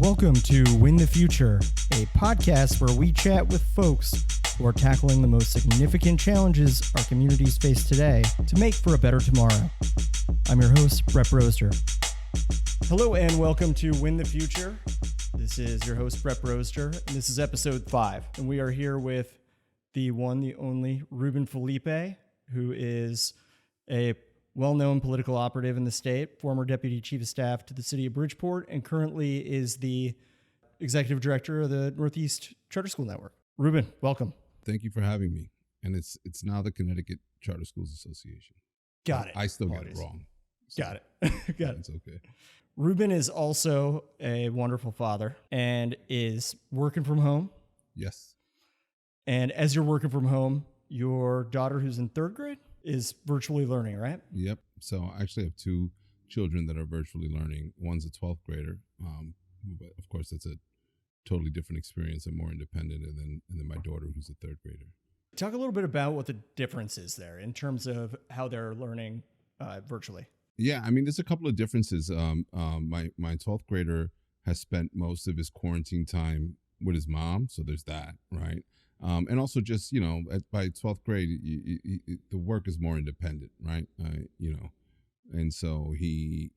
Welcome to Win the Future, a podcast where we chat with folks who are tackling the most significant challenges our communities face today to make for a better tomorrow. I'm your host, Brett Broster. Hello and welcome to Win the Future. This is your host, Brett Broster, and this is episode 5. And we are here with the one, the only Ruben Felipe, who is a well-known political operative in the state, former deputy chief of staff to the city of Bridgeport, and currently is the executive director of the Northeast Charter School Network. Ruben, welcome. Thank you for having me. And it's now the Connecticut Charter Schools Association. Got it. I still get it wrong. So Got it. Got it. It's okay. Ruben is also a wonderful father and is working from home. Yes. And as you're working from home, your daughter, who's in 3rd grade, is virtually learning, right? Yep. So I actually have 2 children that are virtually learning. One's a 12th grader. But of course, that's a totally different experience and more independent. And then my daughter, who's a 3rd grader. Talk a little bit about what the difference is there in terms of how they're learning virtually. Yeah, I mean, there's a couple of differences. My 12th grader has spent most of his quarantine time with his mom, so there's that, right? And also just, by 12th grade, the work is more independent, right? And so he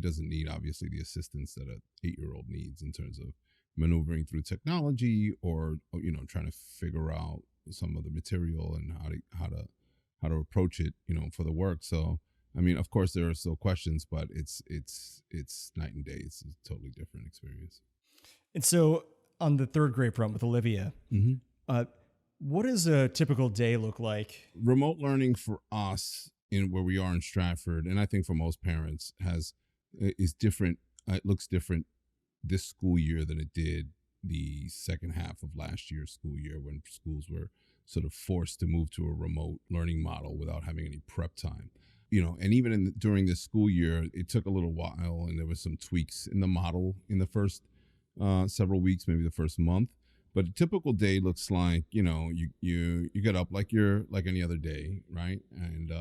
doesn't need, obviously, the assistance that an 8-year-old needs in terms of maneuvering through technology or, trying to figure out some of the material and how to approach it, for the work. So, I mean, of course, there are still questions, but it's night and day. It's a totally different experience. And so on the 3rd grade front with Olivia, what does a typical day look like? Remote learning for us in where we are in Stratford, and I think for most parents, is different. It looks different this school year than it did the second half of last year's school year when schools were sort of forced to move to a remote learning model without having any prep time. And even during this school year, it took a little while, and there was some tweaks in the model in the first several weeks, maybe the first month. But a typical day looks like, you get up like any other day, right? And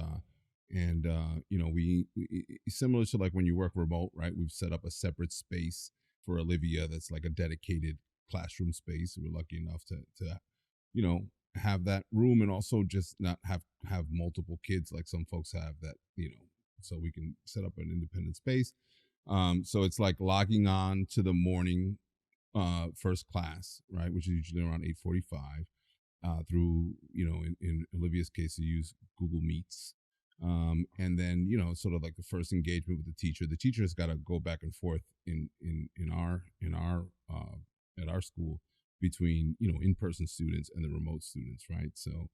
we similar to like when you work remote, right? We've set up a separate space for Olivia that's like a dedicated classroom space. We're lucky enough to have that room, and also just not have multiple kids like some folks have that, so we can set up an independent space. So it's like logging on to the morning first class, right, which is usually around 8:45 through, in Olivia's case, we use Google Meets. And then, sort of like the first engagement with the teacher. The teacher's got to go back and forth at our school between, in-person students and the remote students, right? So,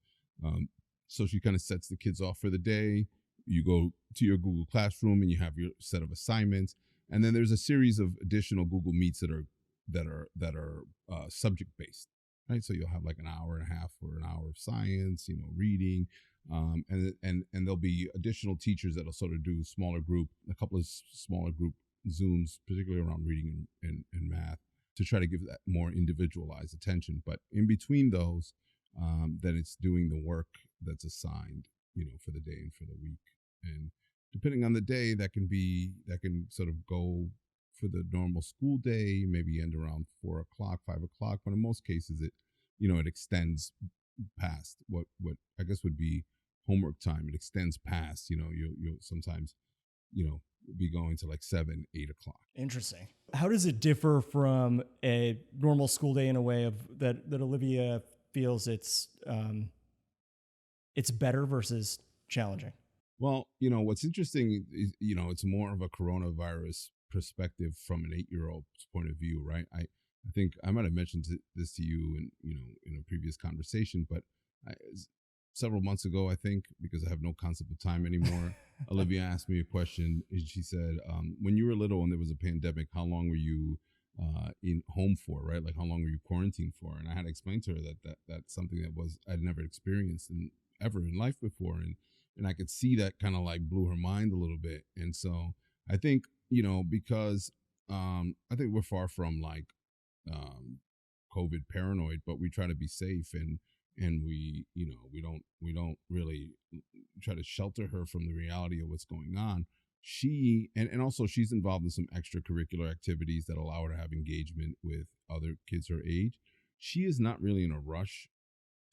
so she kind of sets the kids off for the day. You go to your Google Classroom and you have your set of assignments, and then there's a series of additional Google Meets that are subject based, right? So you'll have like an hour and a half or an hour of science, reading, and there'll be additional teachers that'll sort of do a couple of smaller group Zooms, particularly around reading and math, to try to give that more individualized attention. But in between those, then it's doing the work that's assigned, for the day and for the week. And depending on the day, that can sort of go for the normal school day, maybe end around 4 o'clock, 5 o'clock. But in most cases, it extends past what I guess would be homework time. It extends past, you'll sometimes, be going to like 7, 8 o'clock. Interesting. How does it differ from a normal school day in a way of that Olivia feels it's better versus challenging? Well, what's interesting is, it's more of a coronavirus perspective from an 8-year-old's point of view, right? I think I might have mentioned this to you in a previous conversation, but several months ago, I think, because I have no concept of time anymore, Olivia asked me a question. And she said, when you were little and there was a pandemic, how long were you in home for, right? Like, how long were you quarantined for? And I had to explain to her that's something that I'd never experienced ever in life before. And I could see that kind of like blew her mind a little bit. And so I think, because I think we're far from like COVID paranoid, but we try to be safe, and we don't really try to shelter her from the reality of what's going on. and also she's involved in some extracurricular activities that allow her to have engagement with other kids her age. She is not really in a rush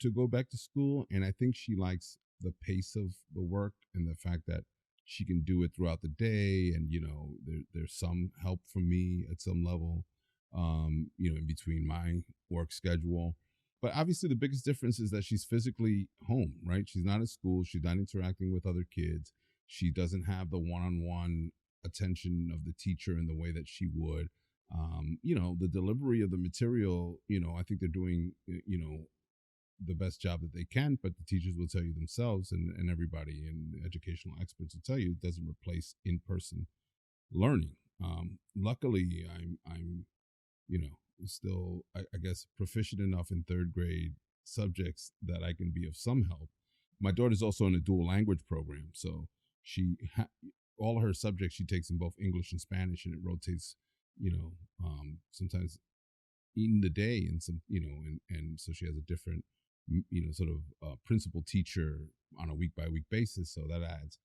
to go back to school, and I think she likes the pace of the work and the fact that she can do it throughout the day, and there's some help from me at some level, in between my work schedule. But obviously the biggest difference is that she's physically home, right? She's not at school, she's not interacting with other kids, she doesn't have the one-on-one attention of the teacher in the way that she would. The delivery of the material, I think they're doing the best job that they can, but the teachers will tell you themselves, and everybody and the educational experts will tell you it doesn't replace in-person learning. Luckily, I'm still, I guess, proficient enough in third grade subjects that I can be of some help. My daughter's also in a dual language program, so all her subjects she takes in both English and Spanish, and it rotates, sometimes in the day, and and so she has a different, sort of principal teacher on a week by week basis. So that adds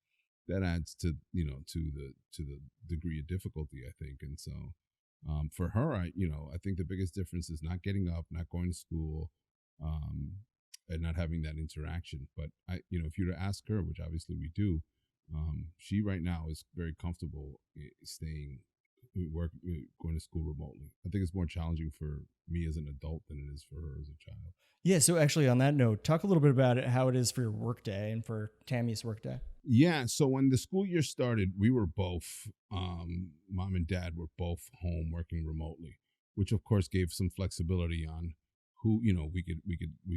to the degree of difficulty, I think. And so for her, I think the biggest difference is not getting up, not going to school, and not having that interaction. But if you were to ask her, which obviously we do, she right now is very comfortable staying going to school remotely. I think it's more challenging for me as an adult than it is for her as a child. Yeah. So actually, on that note, talk a little bit about it, how it is for your workday and for Tammy's workday. Yeah. So when the school year started, we were both, mom and dad were both home working remotely, which of course gave some flexibility on who, we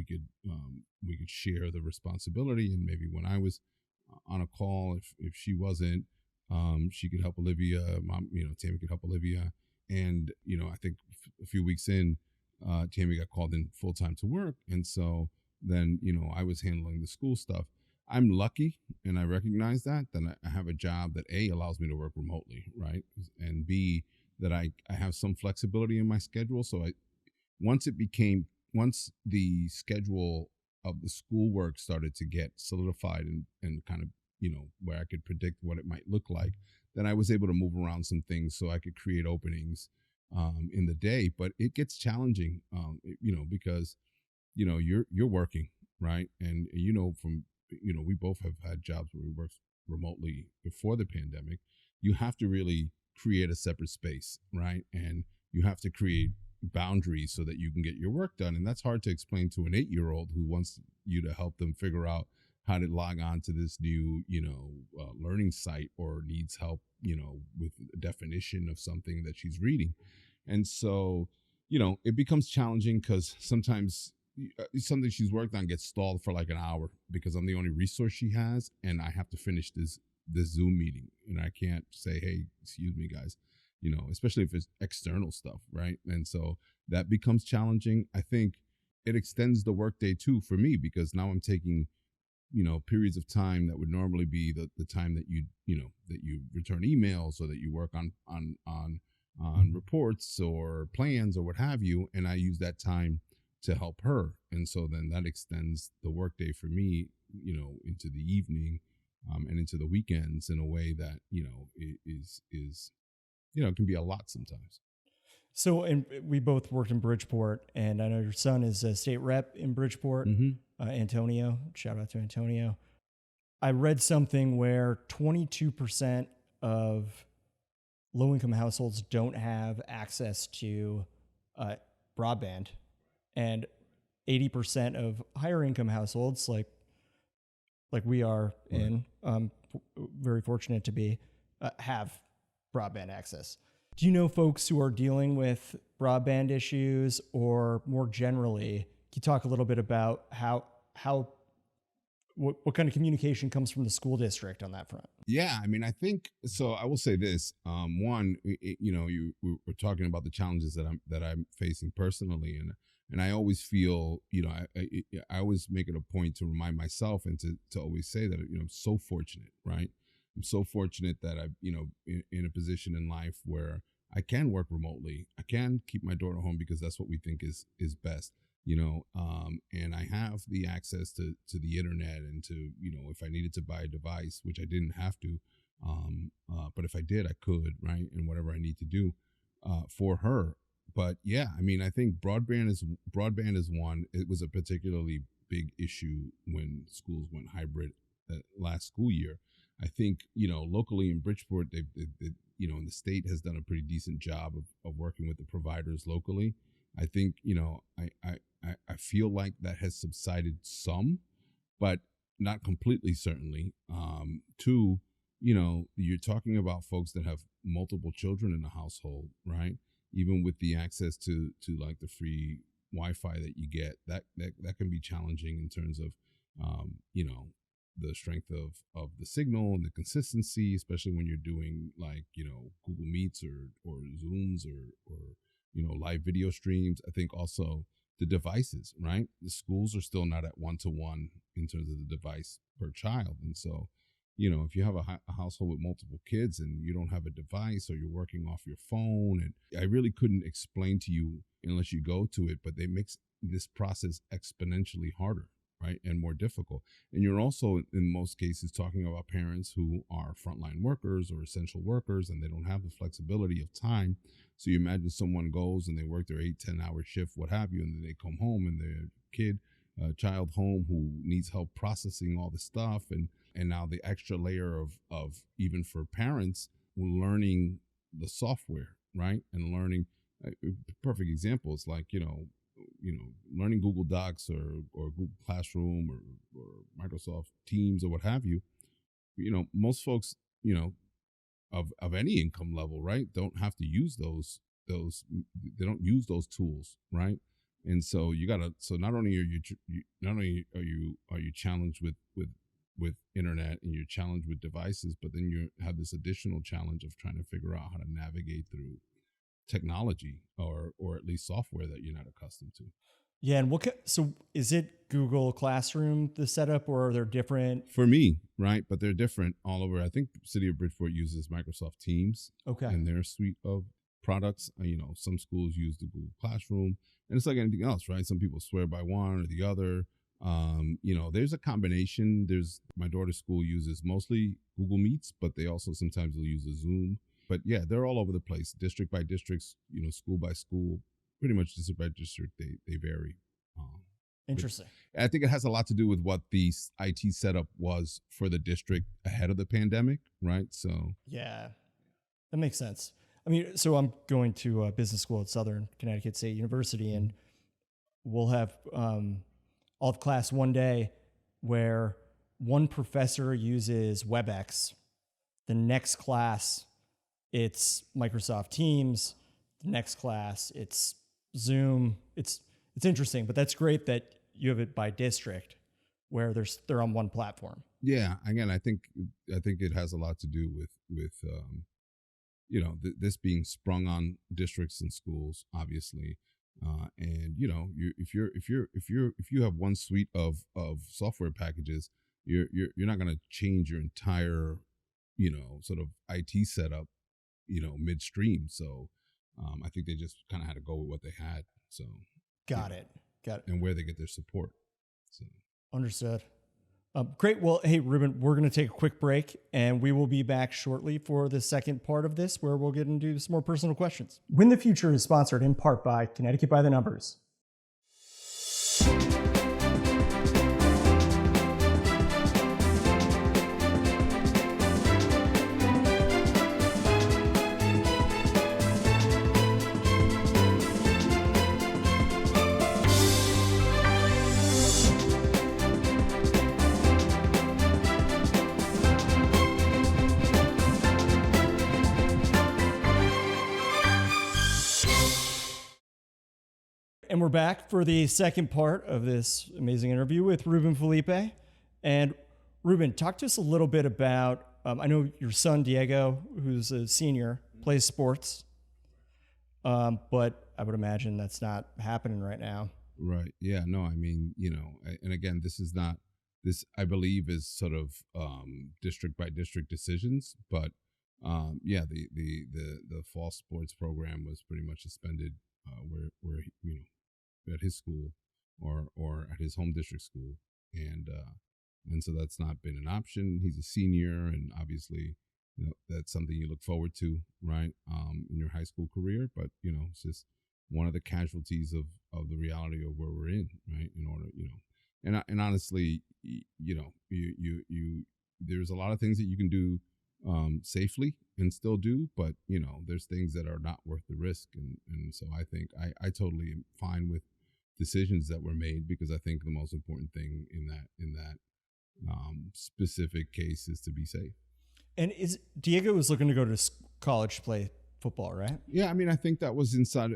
could share the responsibility. And maybe when I was on a call, if she wasn't, she could help Olivia. Tammy could help Olivia. And, I think a few weeks in, Tammy got called in full time to work. And so then, I was handling the school stuff. I'm lucky, and I recognize that I have a job that A, allows me to work remotely, right? And B, that I have some flexibility in my schedule. So once the schedule of the schoolwork started to get solidified and kind of, where I could predict what it might look like, then I was able to move around some things so I could create openings in the day. But it gets challenging, because, you're working, right? And, we both have had jobs where we worked remotely before the pandemic. You have to really create a separate space, right? And you have to create boundaries so that you can get your work done. And that's hard to explain to an 8-year-old who wants you to help them figure out how to log on to this new, learning site, or needs help, with a definition of something that she's reading. And so, it becomes challenging because sometimes something she's worked on gets stalled for like an hour because I'm the only resource she has, and I have to finish this Zoom meeting, and I can't say, hey, excuse me, guys, especially if it's external stuff, right? And so that becomes challenging. I think it extends the workday too for me, because now I'm taking periods of time that would normally be the time that that you return emails, or that you work on reports or plans or what have you, and I use that time to help her. And so then that extends the workday for me, into the evening, and into the weekends in a way that is can be a lot sometimes. So, and we both worked in Bridgeport, and I know your son is a state rep in Bridgeport. Mm-hmm. Antonio, shout out to Antonio. I read something where 22% of low-income households don't have access to broadband, and 80% of higher-income households, like we are in, very fortunate to be, have broadband access. Do you know folks who are dealing with broadband issues, or more generally, can you talk a little bit about what kind of communication comes from the school district on that front? Yeah, I mean, I think so. I will say this: one, we're talking about the challenges that I'm facing personally, and I always feel, I always make it a point to remind myself and to always say that I'm so fortunate, right? I'm so fortunate that I'm in a position in life where I can work remotely. I can keep my daughter home because that's what we think is best. And I have the access to the internet, and to, if I needed to buy a device, which I didn't have to, But if I did, I could, right? And whatever I need to do for her. But yeah, I mean, I think broadband is one. It was a particularly big issue when schools went hybrid last school year. I think locally in Bridgeport, in the state has done a pretty decent job of working with the providers locally. I think I feel like that has subsided some, but not completely, certainly. Two, you're talking about folks that have multiple children in the household, right? Even with the access to like the free Wi-Fi that you get, that can be challenging in terms of the strength of the signal and the consistency, especially when you're doing like Google Meets or Zooms or live video streams. I think also the devices, right? The schools are still not at 1-to-1 in terms of the device per child. And so, if you have a household with multiple kids and you don't have a device or you're working off your phone, and I really couldn't explain to you unless you go to it, but they makes this process exponentially harder, right? And more difficult. And you're also, in most cases, talking about parents who are frontline workers or essential workers, and they don't have the flexibility of time. So you imagine someone goes and they work their 8-10 hour shift, what have you, and then they come home and their child home who needs help processing all the stuff. And now the extra layer of even for parents learning the software, right? And learning, perfect example is like, learning Google Docs or Google Classroom or Microsoft Teams or what have you. Most folks, of any income level, right, don't have to use those they don't use those tools, right? And so not only are you challenged with internet and you're challenged with devices, but then you have this additional challenge of trying to figure out how to navigate through technology or at least software that you're not accustomed to. Yeah, and so is it Google Classroom, the setup, or are there different? For me, right? But they're different all over. I think City of Bridgeport uses Microsoft Teams in their suite of products. Some schools use the Google Classroom, and it's like anything else, right? Some people swear by one or the other. There's a combination. My daughter's school uses mostly Google Meets, but they also sometimes will use a Zoom. But yeah, they're all over the place, district by district, school by school. Pretty much district by district, they vary. Interesting. I think it has a lot to do with what the IT setup was for the district ahead of the pandemic, right? So yeah, that makes sense. I mean, so I'm going to a business school at Southern Connecticut State University, and we'll have all of class one day where one professor uses WebEx. The next class, it's Microsoft Teams. The next class, it's Zoom. It's interesting, but that's great that you have it by district where they're on one platform. Yeah, again, I think it has a lot to do with this being sprung on districts and schools, obviously, and if you have one suite of software packages, you're not going to change your entire sort of IT setup midstream. So I think they just kind of had to go with what they had. So got it. And where they get their support. So understood. Great. Well, hey, Ruben, we're going to take a quick break, and we will be back shortly for the second part of this, where we'll get into some more personal questions. Win the Future is sponsored in part by Connecticut by the Numbers. And we're back for the second part of this amazing interview with Ruben Felipe. And Ruben, talk to us a little bit about, I know your son, Diego, who's a senior, plays sports, but I would imagine that's not happening right now. Right. Yeah, no, I mean, and again, this I believe is sort of district by district decisions, but yeah, the fall sports program was pretty much suspended where at his school or at his home district school, and so that's not been an option. He's a senior, and obviously that's something you look forward to, right? In your high school career, but it's just one of the casualties of the reality of where we're in, right? In order, and honestly, you there's a lot of things that you can do safely and still do, but there's things that are not worth the risk, and so I think I totally am fine with decisions that were made, because I think the most important thing in that specific case is to be safe. And Diego was looking to go to college to play football, right? Yeah, I mean, I think that was inside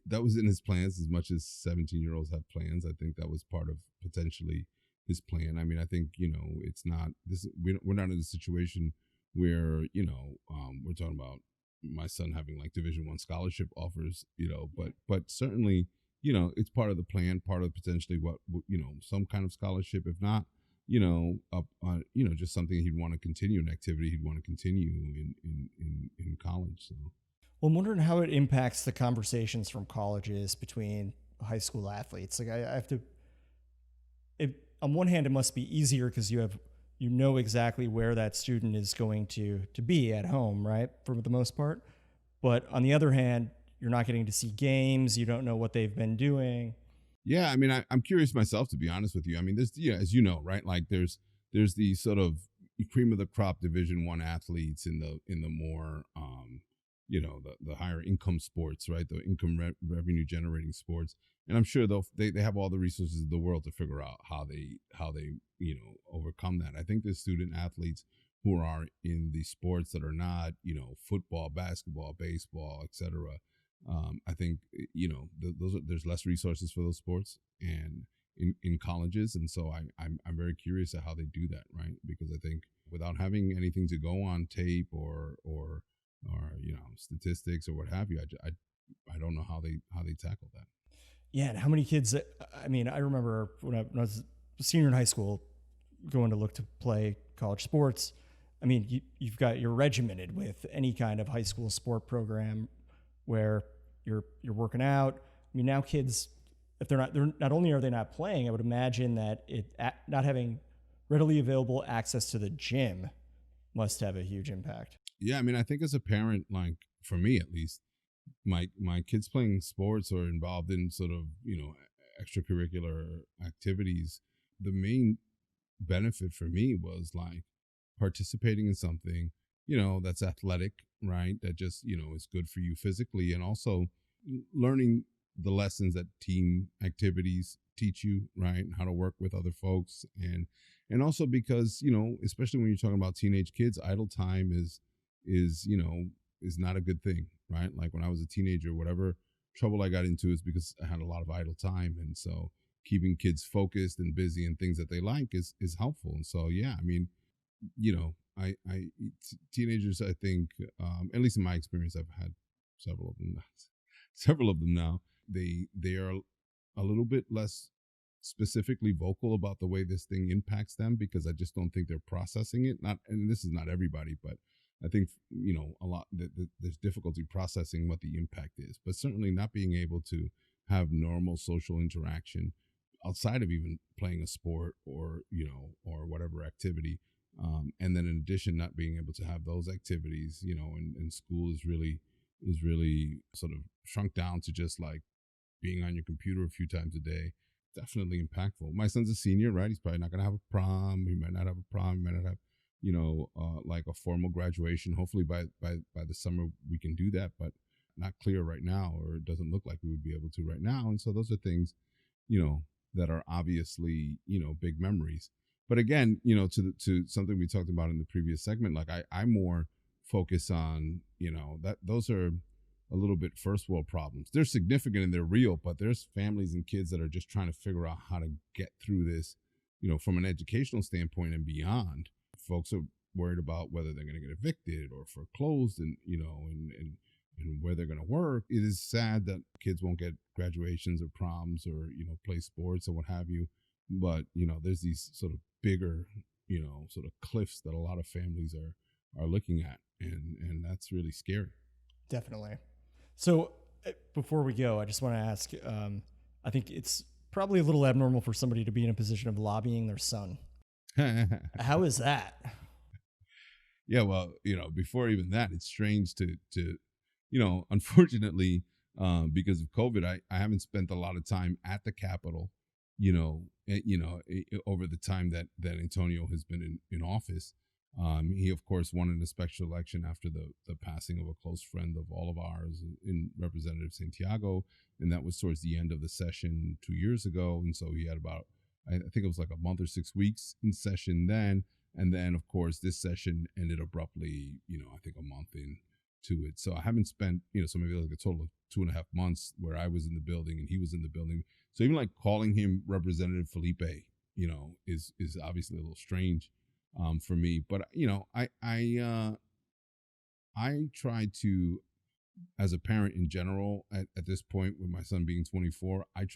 that was in his plans as much as 17-year-olds have plans. I think that was part of potentially his plan. I mean, I think it's not this. We're not in a situation where we're talking about my son having like Division I scholarship offers, but certainly it's part of the plan, part of potentially what some kind of scholarship, if not just something he'd want to continue, an activity he'd want to continue in college. So, well, I'm wondering how it impacts the conversations from colleges between high school athletes. Like I have to. On one hand, it must be easier because you know exactly where that student is going to be at home, right? For the most part. But on the other hand, you're not getting to see games. You don't know what they've been doing. Yeah, I mean, I'm curious myself, to be honest with you. I mean, there's, as you know, right? Like there's the sort of cream of the crop Division I athletes in the more, the higher income sports, right? The income revenue generating sports. And I'm sure they have all the resources in the world to figure out how they overcome that. I think there's student athletes who are in the sports that are not, football, basketball, baseball, etc. I think there's less resources for those sports and in colleges, and so I'm very curious at how they do that, right? Because I think without having anything to go on tape or statistics or what have you, I don't know how they tackle that. Yeah, and how many kids? I mean, I remember when I was a senior in high school, going to look to play college sports. I mean, you're regimented with any kind of high school sport program where you're working out. I mean, now kids, if they're not only are they not playing, I would imagine that not having readily available access to the gym must have a huge impact. Yeah, I mean, I think as a parent, like for me at least, my kids playing sports or involved in sort of extracurricular activities, the main benefit for me was like participating in something that's athletic, right? That just is good for you physically, and also learning the lessons that team activities teach you, right? And how to work with other folks, and also because especially when you're talking about teenage kids, idle time is not a good thing, right? Like when I was a teenager, whatever trouble I got into is because I had a lot of idle time, and so keeping kids focused and busy and things that they like is helpful. And so yeah, I mean, teenagers, I think, at least in my experience, I've had several of them now. They are a little bit less specifically vocal about the way this thing impacts them, because I just don't think they're processing it. And this is not everybody, but I think a lot there's difficulty processing what the impact is. But certainly not being able to have normal social interaction outside of even playing a sport or whatever activity. And then in addition, not being able to have those activities, and school is really sort of shrunk down to just like being on your computer a few times a day. Definitely impactful. My son's a senior, right? He's probably not going to have a prom. He might not have a prom. He might not have, like a formal graduation. Hopefully by the summer we can do that, but not clear right now, or it doesn't look like we would be able to right now. And so those are things, that are obviously, big memories. But again, to something we talked about in the previous segment, like I more focus on, that those are a little bit first world problems. They're significant and they're real, but there's families and kids that are just trying to figure out how to get through this, from an educational standpoint and beyond. Folks are worried about whether they're going to get evicted or foreclosed, and where they're going to work. It is sad that kids won't get graduations or proms or play sports or what have you. But there's these sort of bigger sort of cliffs that a lot of families are looking at, and that's really scary. Definitely. So before we go, I just want to ask, I think it's probably a little abnormal for somebody to be in a position of lobbying their son. How is that? Yeah, well, before even that, it's strange to unfortunately, because of COVID, I haven't spent a lot of time at the Capitol, over the time that Antonio has been in office. He, of course, won in a special election after the passing of a close friend of all of ours, in Representative Santiago, and that was towards the end of the session 2 years ago. And so he had about, I think it was like a month or 6 weeks in session then. And then, of course, this session ended abruptly, I think a month into it. So I haven't spent, so maybe like a total of 2.5 months where I was in the building and he was in the building. So even like calling him Representative Felipe, is obviously a little strange for me. But, I try to, as a parent in general, at this point with my son being 24, I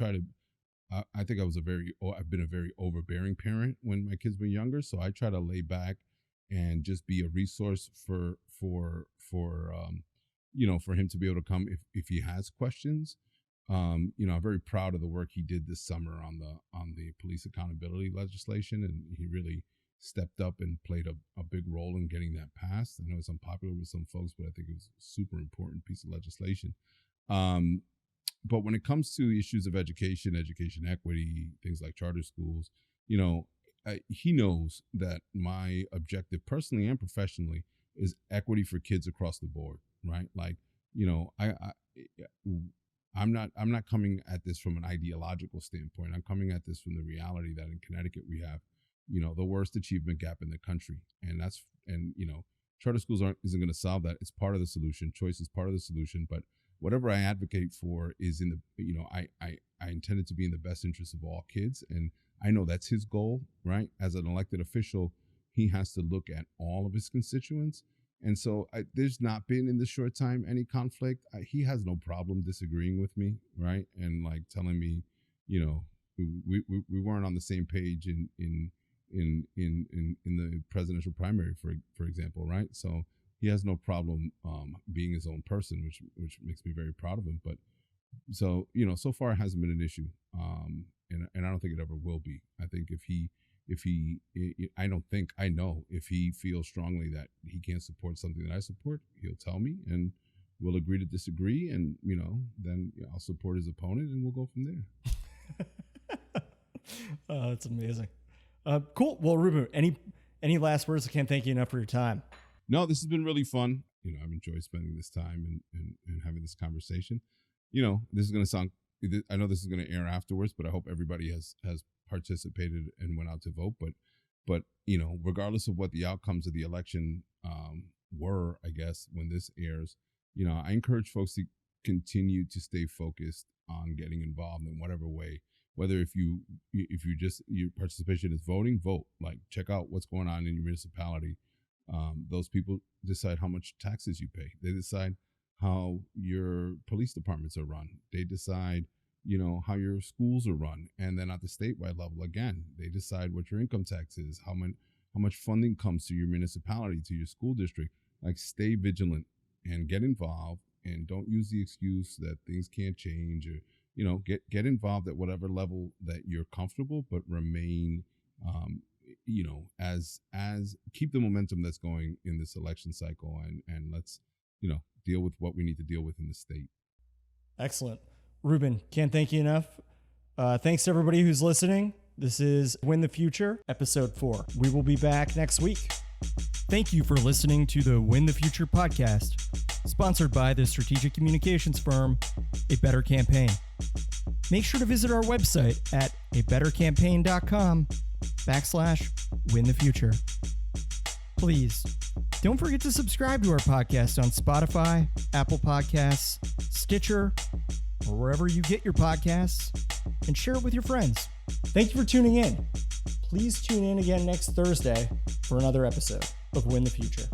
think I've been a very overbearing parent when my kids were younger. So I try to lay back and just be a resource for him to be able to come if he has questions. I'm very proud of the work he did this summer on the police accountability legislation, and he really stepped up and played a big role in getting that passed. I know it's unpopular with some folks, but I think it was a super important piece of legislation. But when it comes to issues of education equity, things like charter schools, he knows that my objective, personally and professionally, is equity for kids across the board, right? Like, I'm not coming at this from an ideological standpoint. I'm coming at this from the reality that in Connecticut we have, the worst achievement gap in the country, and charter schools isn't going to solve that. It's part of the solution. Choice is part of the solution, but whatever I advocate for is I intend it to be in the best interest of all kids. And I know that's his goal, right? As an elected official, he has to look at all of his constituents. And so there's not been in this short time any conflict. He has no problem disagreeing with me, right? And like telling me, we weren't on the same page in the presidential primary, for example, right? So he has no problem being his own person, which makes me very proud of him. But so far it hasn't been an issue, and I don't think it ever will be. I think I know if he feels strongly that he can't support something that I support, he'll tell me, and we'll agree to disagree, and then I'll support his opponent, and we'll go from there. Oh, that's amazing. Cool. Well, Ruben, any last words? I can't thank you enough for your time. No, this has been really fun. I've enjoyed spending this time and having this conversation. This is going to sound, I know this is going to air afterwards, but I hope everybody has participated and went out to vote. But regardless of what the outcomes of the election were, I guess, when this airs, I encourage folks to continue to stay focused on getting involved in whatever way. Whether if your participation is voting, vote. Like, check out what's going on in your municipality. Those people decide how much taxes you pay. They decide how your police departments are run. They decide, how your schools are run. And then at the statewide level, again, they decide what your income tax is, how much funding comes to your municipality, to your school district. Like, stay vigilant and get involved, and don't use the excuse that things can't change, or get involved at whatever level that you're comfortable, but remain as keep the momentum that's going in this election cycle, and let's deal with what we need to deal with in the state. Excellent. Ruben, can't thank you enough. Thanks to everybody who's listening. This is Win the Future, episode 4. We will be back next week. Thank you for listening to the Win the Future podcast, sponsored by the strategic communications firm, A Better Campaign. Make sure to visit our website at abettercampaign.com/winthefuture. Please, don't forget to subscribe to our podcast on Spotify, Apple Podcasts, Stitcher, or wherever you get your podcasts, and share it with your friends. Thank you for tuning in. Please tune in again next Thursday for another episode of Win the Future.